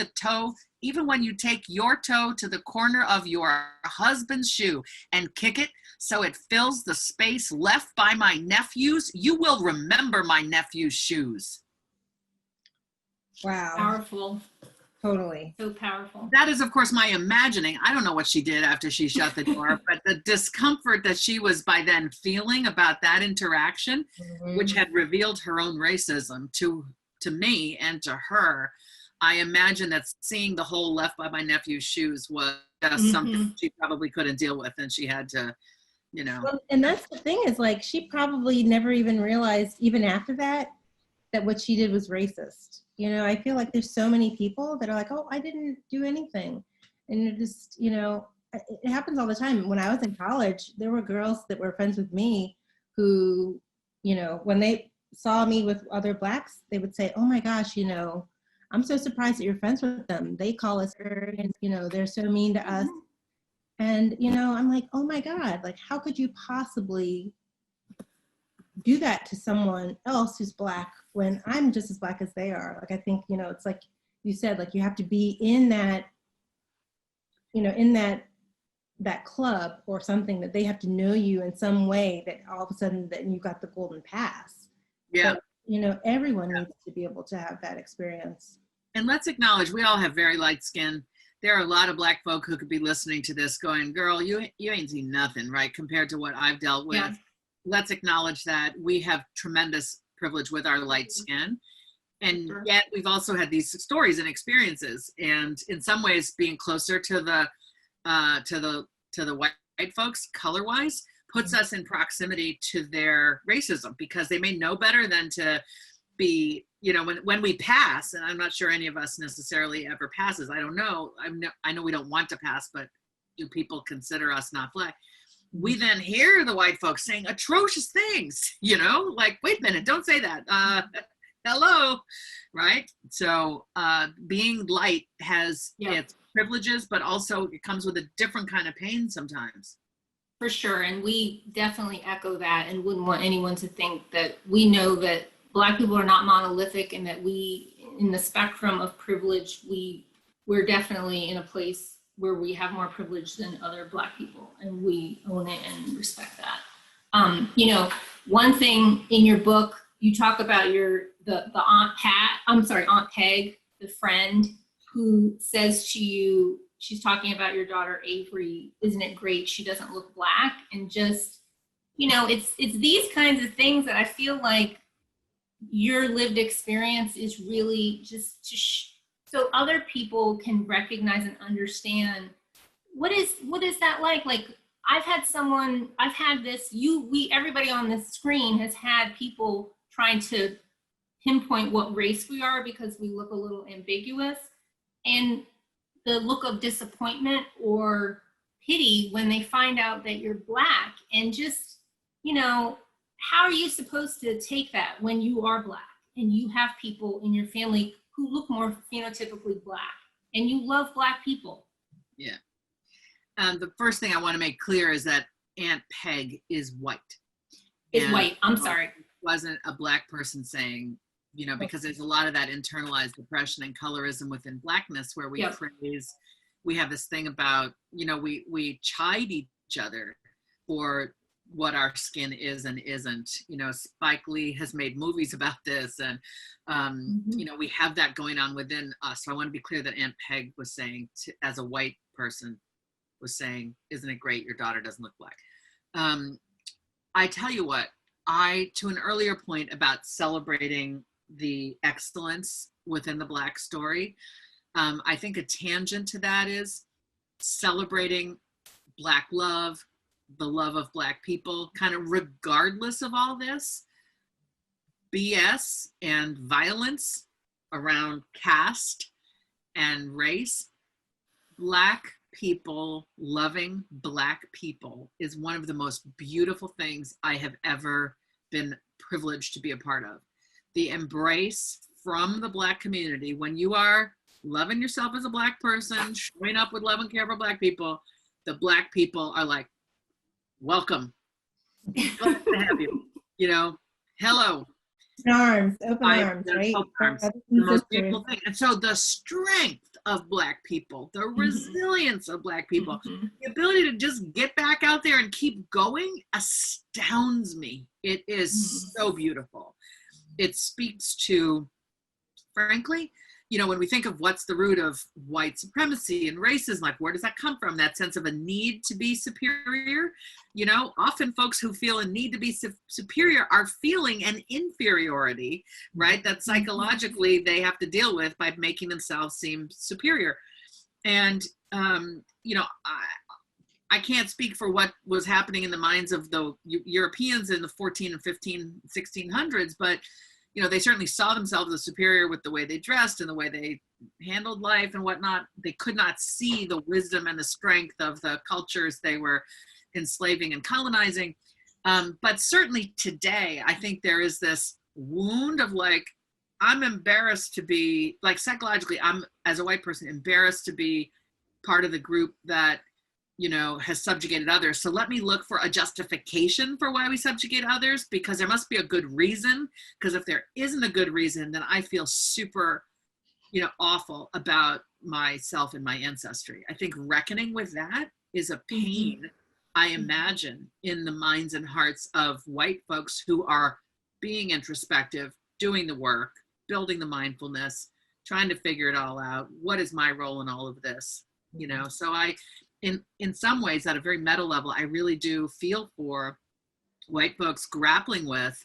your toe to the corner of your husband's shoe and kick it so it fills the space left by my nephew's, you will remember my nephew's shoes. wow, Powerful. totally. So powerful. That is, of course, my imagining. I don't know what she did after she shut the door, but the discomfort that she was by then feeling about that interaction, which had revealed her own racism to me and to her, I imagine that seeing the hole left by my nephew's shoes was just something she probably couldn't deal with, and she had to, you know. Well, and that's the thing, is like, she probably never even realized, even after that what she did was racist. You know, I feel like there's so many people that are like, oh, I didn't do anything. And it just, you know, it happens all the time. When I was in college, there were girls that were friends with me who, you know, when they saw me with other Blacks, they would say, oh my gosh, you know, I'm so surprised that you're friends with them. They call us, and, you know, they're so mean to us. And, you know, I'm like, oh my God, like, how could you possibly do that to someone else who's Black when I'm just as Black as they are? Like, I think, you know, it's like you said, like, you have to be in that, you know, in that club or something, that they have to know you in some way, that all of a sudden that you got the golden pass. Yeah. But, you know, everyone needs to be able to have that experience. And let's acknowledge, we all have very light skin. There are a lot of Black folk who could be listening to this going, girl, you ain't seen nothing, right, compared to what I've dealt with. Yeah. Let's acknowledge that we have tremendous privilege with our light skin. And yet we've also had these stories and experiences. And in some ways, being closer to the white folks, color-wise, puts us in proximity to their racism, because they may know better than to be you know, when we pass, and I'm not sure any of us necessarily ever passes. I don't know. I know we don't want to pass, but do people consider us not Black? We then hear the white folks saying atrocious things, you know, like, wait a minute, don't say that. Hello, right? So being light has its privileges, but also it comes with a different kind of pain sometimes. For sure, and we definitely echo that and wouldn't want anyone to think that we know that Black people are not monolithic and that we, in the spectrum of privilege, we're definitely in a place where we have more privilege than other Black people, and we own it and respect that. You know, one thing in your book, you talk about the Aunt Peg, the friend who says to you, she's talking about your daughter Avery, isn't it great she doesn't look Black? And just, you know, it's these kinds of things that I feel like your lived experience is really just so other people can recognize and understand what is that like? Like, I've had this, everybody on this screen has had people trying to pinpoint what race we are because we look a little ambiguous, and the look of disappointment or pity when they find out that you're Black, and just, you know, how are you supposed to take that when you are Black and you have people in your family who look more phenotypically Black and you love Black people? Yeah. The first thing I want to make clear is that Aunt Peg is white. Is white. I'm sorry. It wasn't a Black person saying, you know, because there's a lot of that internalized depression and colorism within Blackness where we praise, we have this thing about, you know, we chide each other for what our skin is and isn't. You know, Spike Lee has made movies about this, and you know, we have that going on within us. So I want to be clear that Aunt Peg was saying, as a white person, was saying, isn't it great your daughter doesn't look Black? I tell you what, to an earlier point about celebrating the excellence within the Black story, I think a tangent to that is celebrating Black love, the love of Black people, kind of regardless of all this BS and violence around caste and race. Black people loving Black people is one of the most beautiful things I have ever been privileged to be a part of. The embrace from the Black community, when you are loving yourself as a Black person, showing up with love and care for Black people, the Black people are like, welcome. Glad to have you. You know, hello. Open arms, right? Open arms. The most beautiful thing. And so the strength of Black people, the resilience of Black people, the ability to just get back out there and keep going astounds me. It is so beautiful. It speaks to, frankly, you know, when we think of what's the root of white supremacy and racism, like, where does that come from? That sense of a need to be superior. You know, often folks who feel a need to be superior are feeling an inferiority, right? That psychologically they have to deal with by making themselves seem superior. And, you know, I can't speak for what was happening in the minds of the Europeans in the 14 and 15, 1600s, but you know, they certainly saw themselves as superior with the way they dressed and the way they handled life and whatnot. They could not see the wisdom and the strength of the cultures they were enslaving and colonizing. But certainly today, I think there is this wound of like, I'm embarrassed to be, like psychologically, I'm as a white person embarrassed to be part of the group that, you know, has subjugated others. So let me look for a justification for why we subjugate others, because there must be a good reason. Because if there isn't a good reason, then I feel super, you know, awful about myself and my ancestry. I think reckoning with that is a pain, I imagine, in the minds and hearts of white folks who are being introspective, doing the work, building the mindfulness, trying to figure it all out. What is my role in all of this? You know, so in some ways, at a very meta level, I really do feel for white folks grappling with,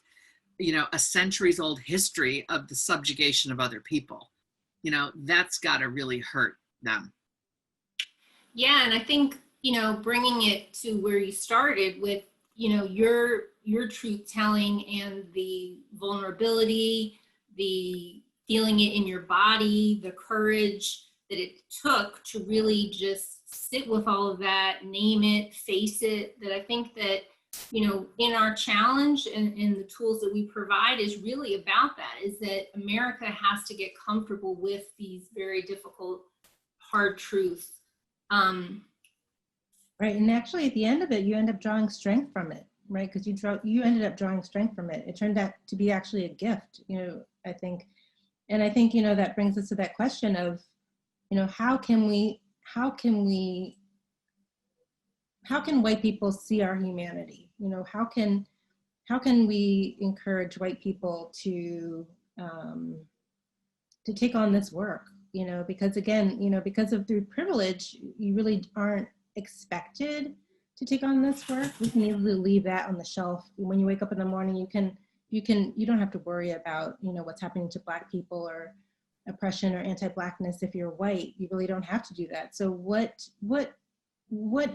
you know, a centuries old history of the subjugation of other people. You know, that's got to really hurt them. Yeah, and I think, you know, bringing it to where you started with, you know, your truth telling and the vulnerability, the feeling it in your body, the courage that it took to really just sit with all of that, name it, face it, that I think that, you know, in our challenge and in the tools that we provide is really about that, is that America has to get comfortable with these very difficult, hard truths. Right, and actually at the end of it, you end up drawing strength from it, right? Because you ended up drawing strength from it. It turned out to be actually a gift, you know, I think. And I think, you know, that brings us to that question of, you know, how can white people see our humanity? You know, how can we encourage white people to take on this work? You know, because again, you know, because of through privilege, you really aren't expected to take on this work. We can easily leave that on the shelf. When you wake up in the morning, you don't have to worry about, you know, what's happening to Black people or oppression or anti-Blackness. If you're white, you really don't have to do that. So what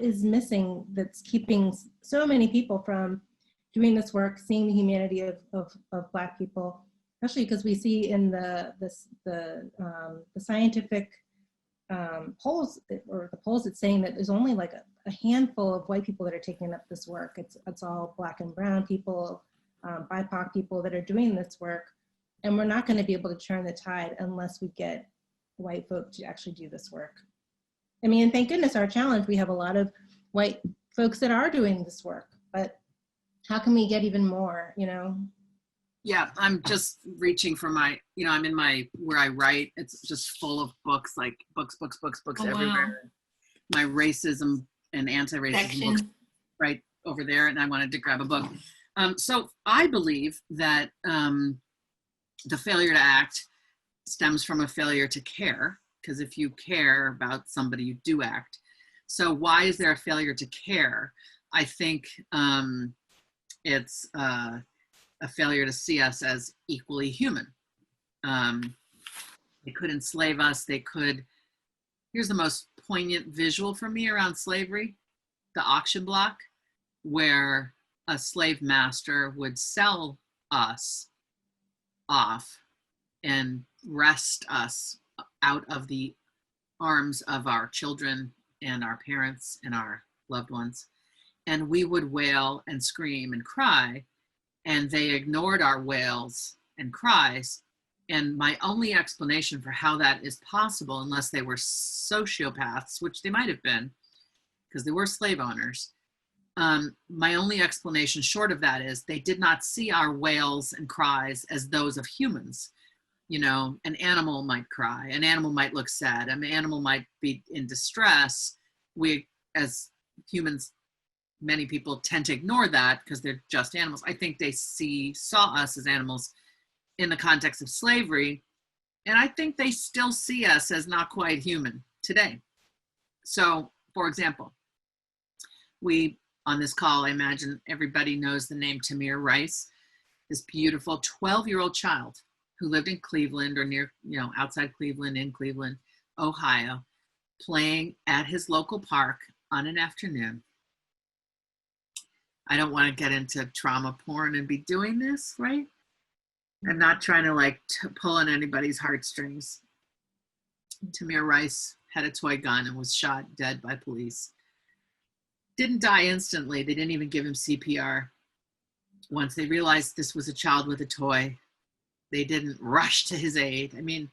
is missing that's keeping so many people from doing this work, seeing the humanity of Black people, especially because we see in the scientific polls, or the polls, it's saying that there's only like a handful of white people that are taking up this work. It's all Black and brown people, BIPOC people that are doing this work. And we're not going to be able to turn the tide unless we get white folk to actually do this work. I mean, and thank goodness our challenge, we have a lot of white folks that are doing this work, but how can we get even more, you know? Yeah, I'm just reaching for my, you know, I'm in where I write, it's just full of books, like books everywhere. Wow. My racism and anti-racism books right over there, and I wanted to grab a book. So I believe that the failure to act stems from a failure to care, because if you care about somebody, you do act. So why is there a failure to care? I think it's a failure to see us as equally human. They could enslave us. They could, here's the most poignant visual for me around slavery, the auction block, where a slave master would sell us off and wrest us out of the arms of our children and our parents and our loved ones. And we would wail and scream and cry, and they ignored our wails and cries. And my only explanation for how that is possible, unless they were sociopaths, which they might have been, because they were slave owners, my only explanation short of that is they did not see our wails and cries as those of humans. You know, an animal might cry, an animal might look sad, an animal might be in distress. We, as humans, many people tend to ignore that because they're just animals. I think they saw us as animals in the context of slavery, and I think they still see us as not quite human today. So, for example, we, on this call, I imagine everybody knows the name Tamir Rice, this beautiful 12-year-old child who lived in Cleveland, or near, you know, outside Cleveland, in Cleveland, Ohio, playing at his local park on an afternoon. I don't want to get into trauma porn and be doing this, right? I'm not trying to like pull on anybody's heartstrings. Tamir Rice had a toy gun and was shot dead by police. Didn't die instantly. They didn't even give him CPR. Once they realized this was a child with a toy, they didn't rush to his aid. I mean,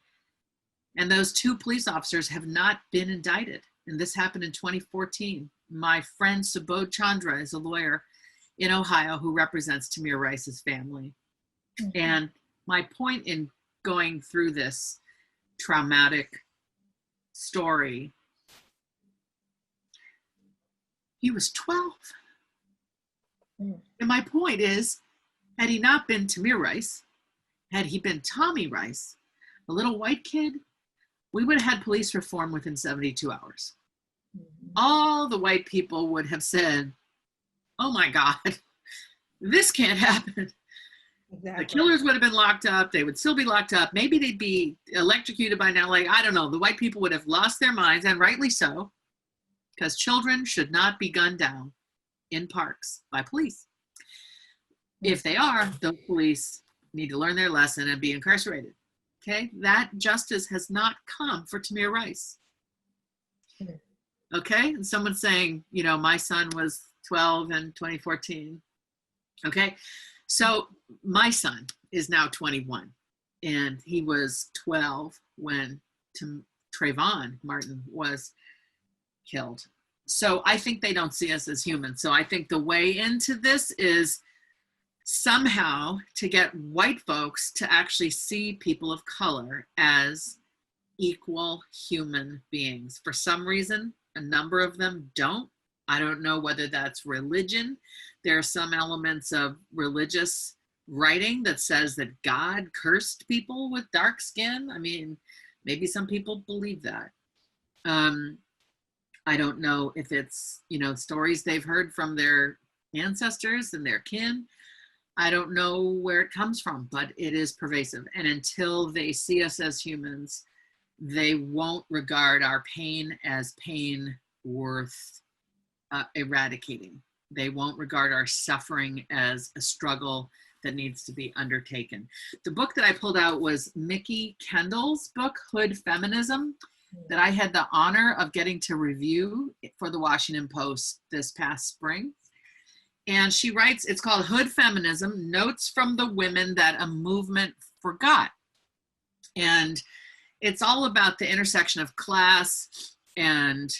and those two police officers have not been indicted. And this happened in 2014. My friend Subodh Chandra is a lawyer in Ohio who represents Tamir Rice's family. Mm-hmm. And my point in going through this traumatic story, he was 12. Mm. And my point is, had he not been Tamir Rice, had he been Tommy Rice, a little white kid, we would have had police reform within 72 hours. Mm-hmm. All the white people would have said, oh my God, this can't happen. Exactly. The killers would have been locked up. They would still be locked up. Maybe they'd be electrocuted by now. Like, I don't know. The white people would have lost their minds, and rightly so, because children should not be gunned down in parks by police. If they are, those police need to learn their lesson and be incarcerated. Okay, that justice has not come for Tamir Rice. Okay, and someone's saying, you know, my son was 12 in 2014. Okay, so my son is now 21, and he was 12 when Trayvon Martin was killed. So I think they don't see us as humans. So I think the way into this is somehow to get white folks to actually see people of color as equal human beings. For some reason, a number of them don't. I don't know whether that's religion. There are some elements of religious writing that says that God cursed people with dark skin. I mean, maybe some people believe that. I don't know if it's, you know, stories they've heard from their ancestors and their kin. I don't know where it comes from, but it is pervasive. And until they see us as humans, they won't regard our pain as pain worth eradicating. They won't regard our suffering as a struggle that needs to be undertaken. The book that I pulled out was Mickey Kendall's book, Hood Feminism, that I had the honor of getting to review for the Washington Post this past spring. And she writes, it's called Hood Feminism, Notes from the Women That a Movement Forgot. And it's all about the intersection of class and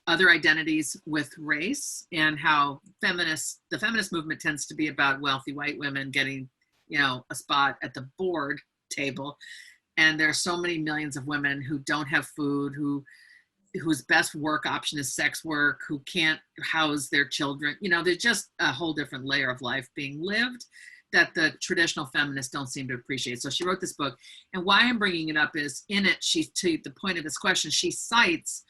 other identities with race, and how the feminist movement tends to be about wealthy white women getting, you know, a spot at the board table. And there are so many millions of women who don't have food, whose best work option is sex work, who can't house their children. You know, there's just a whole different layer of life being lived that the traditional feminists don't seem to appreciate. So she wrote this book. And why I'm bringing it up is in it, to the point of this question, she cites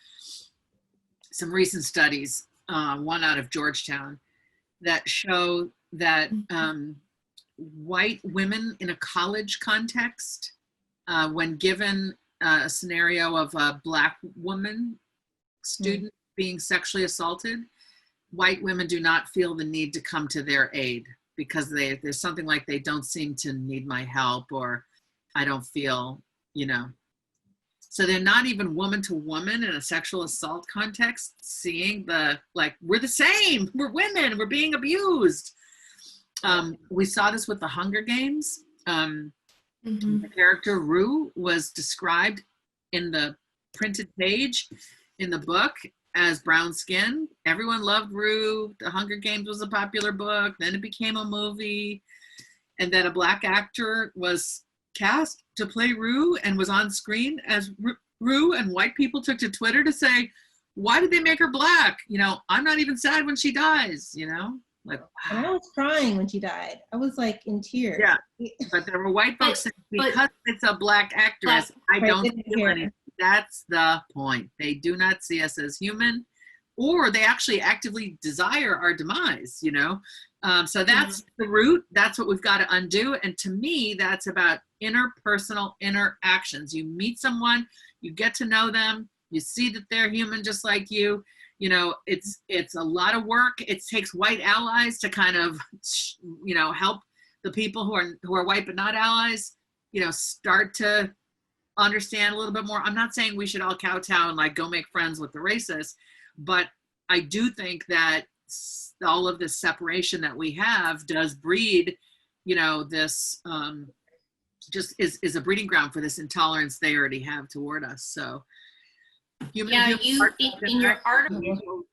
some recent studies, one out of Georgetown, that show that white women in a college context, when given a scenario of a Black woman student being sexually assaulted, white women do not feel the need to come to their aid, because there's something like, they don't seem to need my help, or I don't feel, you know. So they're not even woman to woman in a sexual assault context seeing we're the same, we're women, we're being abused. We saw this with the Hunger Games. The character Rue was described in the printed page in the book as brown skin. Everyone loved Rue. The Hunger Games was a popular book. Then it became a movie. And then a Black actor was cast to play Rue and was on screen as Rue, and white people took to Twitter to say, why did they make her Black? You know, I'm not even sad when she dies, you know? Like, wow. And I was crying when she died. I was like in tears. Yeah, but there were white folks saying, because it's a Black actress, I don't feel anything. That's the point. They do not see us as human, or they actually actively desire our demise, you know? So that's the root. That's what we've got to undo. And to me, that's about interpersonal interactions. You meet someone, you get to know them, you see that they're human just like you. You know, it's a lot of work. It takes white allies to kind of, you know, help the people who are white but not allies, you know, start to understand a little bit more. I'm not saying we should all kowtow and like go make friends with the racists, but I do think that all of this separation that we have does breed, you know, this just is a breeding ground for this intolerance they already have toward us. So in your article,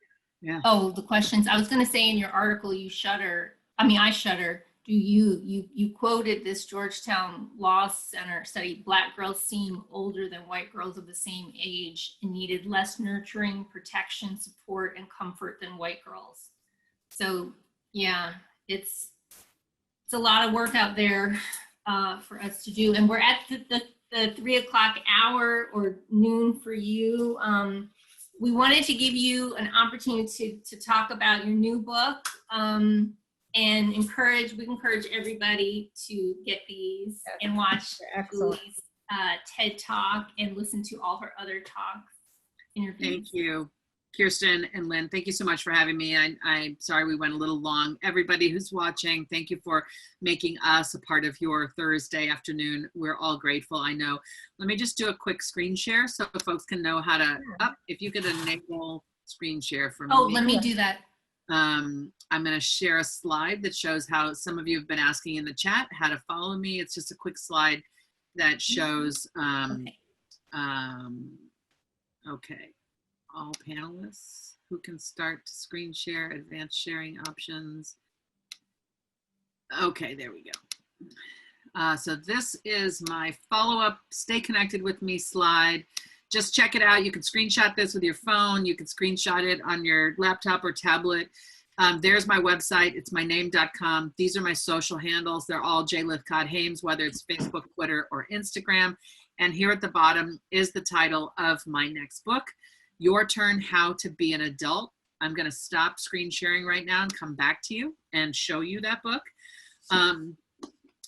yeah. Oh, the questions. I was going to say in your article, I shudder. You quoted this Georgetown Law Center study, Black girls seem older than white girls of the same age and needed less nurturing, protection, support, and comfort than white girls. So yeah, it's a lot of work out there for us to do. And we're at the 3 o'clock hour, or noon for you. We wanted to give you an opportunity to talk about your new book, and we encourage everybody to get these and watch Julie's TED Talk and listen to all her other talks, interviews. Thank you. Kirsten and Lynn, thank you so much for having me. I'm sorry we went a little long. Everybody who's watching, thank you for making us a part of your Thursday afternoon. We're all grateful, I know. Let me just do a quick screen share so folks can know how to, if you could enable screen share for me. Oh, let me do that. I'm going to share a slide that shows how some of you have been asking in the chat how to follow me. It's just a quick slide that shows, okay. All panelists who can start to screen share, advanced sharing options. Okay, there we go. So this is my follow-up stay connected with me slide. Just check it out. You can screenshot this with your phone. You can screenshot it on your laptop or tablet. There's my website. It's myname.com. These are my social handles. They're all J. Lythcott-Haims, whether it's Facebook, Twitter, or Instagram. And here at the bottom is the title of my next book, Your Turn, How to Be an Adult. I'm going to stop screen sharing right now and come back to you and show you that book.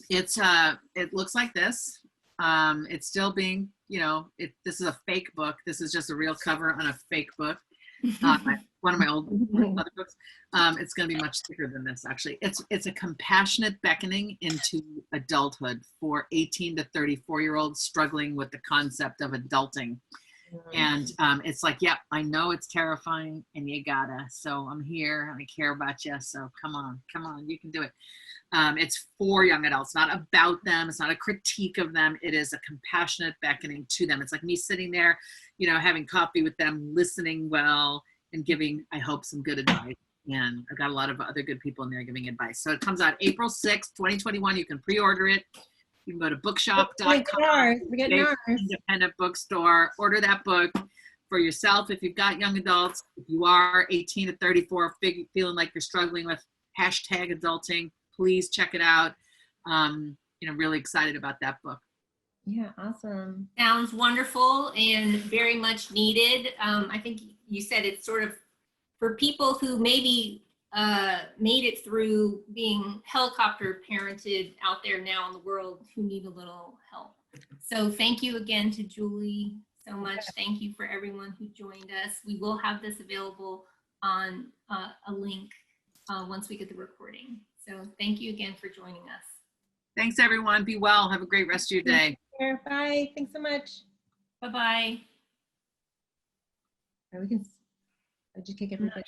It looks like this. It's still being, this is a fake book. This is just a real cover on a fake book. One of my old other books. It's going to be much thicker than this, actually. It's a compassionate beckoning into adulthood for 18 to 34-year-olds struggling with the concept of adulting. And it's like, yep, I know it's terrifying and you gotta, so I'm here and I care about you. So come on, you can do it. It's for young adults, not about them. It's not a critique of them. It is a compassionate beckoning to them. It's like me sitting there, having coffee with them, listening well and giving, I hope, some good advice. And I've got a lot of other good people in there giving advice. So it comes out April 6th, 2021. You can pre-order it. You can go to bookshop.com, independent bookstore, order that book for yourself if you've got young adults. If you are 18 to 34, feeling like you're struggling with #adulting, please check it out. Really excited about that book. Yeah, awesome. Sounds wonderful and very much needed. I think you said it's sort of for people who maybe made it through being helicopter parented out there now in the world who need a little help. So thank you again to Julie so much. Thank you for everyone who joined us. We will have this available on a link once we get the recording. So thank you again for joining us. Thanks everyone. Be well. Have a great rest of your day. Bye. Thanks so much. Bye-bye. We can, how'd you kick everybody?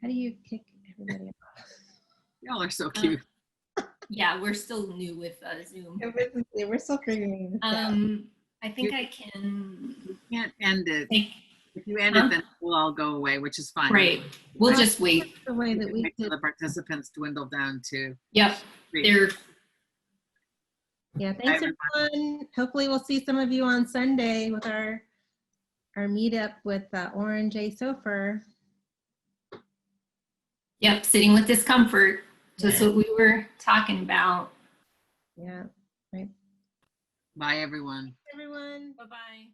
How do you kick everybody off? Y'all are so cute. Yeah, we're still new with Zoom. We're still figuring this out. I think I can. You can't end it. If you end it, then we'll all go away, which is fine. Right. We'll just wait. The way that we the participants dwindle down to. Yep. They're. Yeah. Thanks everyone. Hopefully we'll see some of you on Sunday with our meetup with Orange A. Sofer. Yep, sitting with discomfort, just what we were talking about. Yeah, right. Bye, everyone. Everyone. Bye-bye.